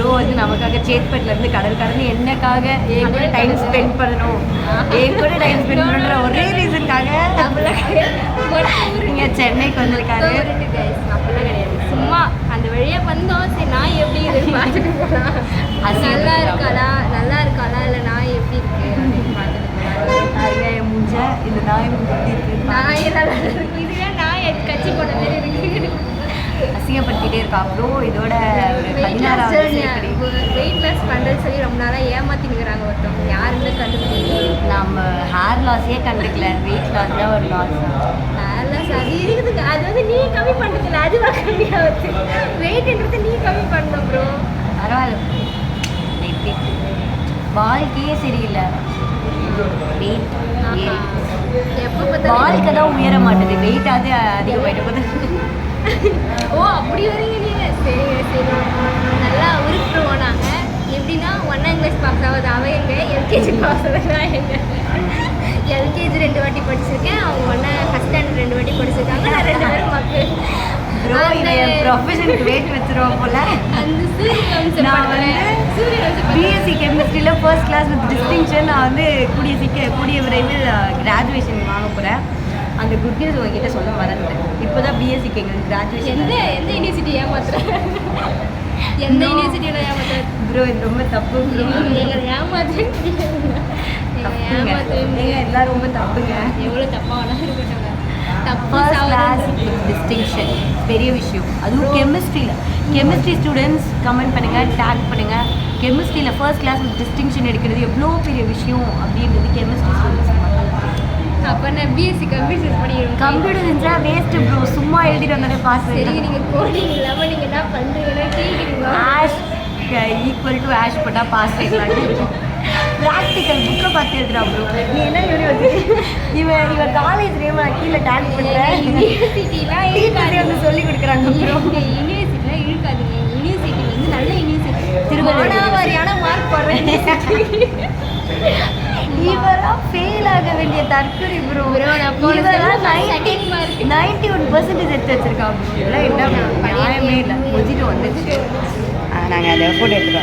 Bro வந்து நமக்காக சேத்பட்லேருந்து கடல் கடந்து என்னக்காக என் கூட டைம் ஸ்பெண்ட் பண்ணணும், என் கூட டைம் ஸ்பெண்ட் பண்ணுற ஒரே ரீசனுக்காக இங்கே சென்னைக்கு வந்திருக்காரு. அப்படிலாம் கிடையாது, சும்மா அந்த வழியாக வந்தோம். சரி நான் எப்படி இருக்கு பார்த்துட்டு போகலாம், நல்லா இருக்காளா இல்லை நான் எப்படி இருக்கு அப்படின்னு பார்த்துட்டு போகலாம். என் மூஞ்ச இந்த நாய் எப்படி இருக்கு, நாய் நல்லா இருக்கு, இதுவே நாய் கட்சி போன மாதிரி இருக்கு, அசிங்கப்படுத்திட்டே இருக்கா ப்ரோ. இதோட ஒரு 16வது வெயிட் லாஸ் பண்ணுறேன்னு சொல்லி ரொம்ப நாளாக ஏமாத்தினுக்கிறாங்க ஒருத்தவங்க, யாருன்னு கண்டுபிடிக்கல. நம்ம ஹேர் லாஸே கண்டுக்கல, வெயிட் லாஸ் தான் ஒரு லாஸ். ஹேர் லாஸ் அது இருக்குதுங்க, அது வந்து நீ கம்மி பண்ணுறதில்ல, அதுவாக கம்மியாகுது. வெயிட்ன்றது நீ கம்மி பண்ணணும் ப்ரோ. பரவாயில்ல, எப்படி வாழ்க்கையே சரியில்லை, வெயிட் எப்போ பார்த்தா வாழ்க்கை தான் உயர மாட்டேது, வெயிட்டாவது அதிகமாயிட்டு போகுது. ஓ அப்படி வரீங்க நீங்கள், சரி நல்லா உருட்டுருவோம் நாங்கள். எப்படின்னா 1ஆம் கிளாஸ் பாஸ் ஆகுது அவன் எங்க, எல்கேஜி பாஸ் ஆகுதுன்னா எங்க. எல்கேஜி 2 வாட்டி படிச்சிருக்கேன், அவங்க ஃபஸ்ட் ஸ்டாண்டர்ட் 2 வாட்டி படிச்சிருக்காங்க, நான் 2 பேரும் மக்கள். ப்ரோ இதை என் ப்ரொஃபஷனுக்கு வெயிட் வச்சுருவோம் போல. அந்த சூரியவம்சம் நான் வந்து பிஎஸ்சி கெமிஸ்ட்ரியில் ஃபர்ஸ்ட் கிளாஸ் வித் டிஸ்டிங்ஷன். நான் வந்து கூடிய விரைவில் கிராஜுவேஷன் வாங்க போகிறேன். அந்த குட் நியூஸ் உங்ககிட்ட சொல்ல மறந்துட்டேன். இப்போ தான் பிஎஸ்சிக்கு எங்களுக்கு கிராஜுவேஷன். எந்த யூனிவர்சிட்டி ஏமாத்துறேன், எந்த யூனிவர்சிட்டியோட ஏமாத்துறேன் ப்ரோ, இது ரொம்ப தப்பு ப்ரோ. எங்களை ஏமாத்துறேன், நீங்கள் எல்லோரும் ரொம்ப தப்புங்க. எவ்வளோ தப்பாக வேணாலும் இருக்கட்டும், ஃபர்ஸ்ட் கிளாஸ் வித் டிஸ்டிங்ஷன் பெரிய விஷயம். அதுவும் கெமிஸ்ட்ரி ஸ்டூடெண்ட்ஸ் கமெண்ட் பண்ணுங்கள், டேக் பண்ணுங்கள். கெமிஸ்ட்ரியில் ஃபர்ஸ்ட் கிளாஸ் வித் டிஸ்டிங்ஷன் எடுக்கிறது எவ்வளோ பெரிய விஷயம் அப்படின்றது கெமிஸ்ட்ரி ஸ்டூடெண்ட்ஸ். அப்போ நான் பிஎஸ்சி கம்ப்யூட்டர் சயின்ஸ் படிக்கிறேன். கம்ப்யூட்டர் சயின்ஸா வேஸ்ட்டு ப்ரோ, சும்மா எழுதிட்டு வந்தாலே பாஸ். சரி நீங்கள் கோடிங் இல்லாமல் நீங்கள் என்ன பண்ணுறீங்கன்னா கேட்குறீங்களா? ஆஷ் ஈக்குவல் டு ஆஷ் போட்டால் பாஸ் ஆகிடலாம். ப்ராக்டிக்கல் புக்கை பார்த்து எழுதுறா ப்ரோ. நீ என்ன யூனிவர்சிட்டி? இவன் காலேஜ் நேம் நான் கீழே டேக் பண்ணுறேன். யூனிவர்சிட்டிலாம் டீச்சரே வந்து சொல்லி கொடுக்குறாங்க ப்ரோ. யூனிவர்சிட்டிலாம் இருக்காதுங்க, யூனிவர்சிட்டி வந்து நல்ல யூனிவர்சிட்டி, திருவண்ணாமலையான மார்க் போடுறேன். இவரா ஃபெயில் ஆக வேண்டிய தற்கொலை ப்ரோ. இவரெல்லாம் 91% எடுத்து வச்சிருக்காங்க. இதெல்லாம் என்ன நியாயமே இல்லை. முடிச்சுட்டு வந்துச்சு. நாங்கள் அதை ஃபோட்டோ எடுத்துக்கிறோம்.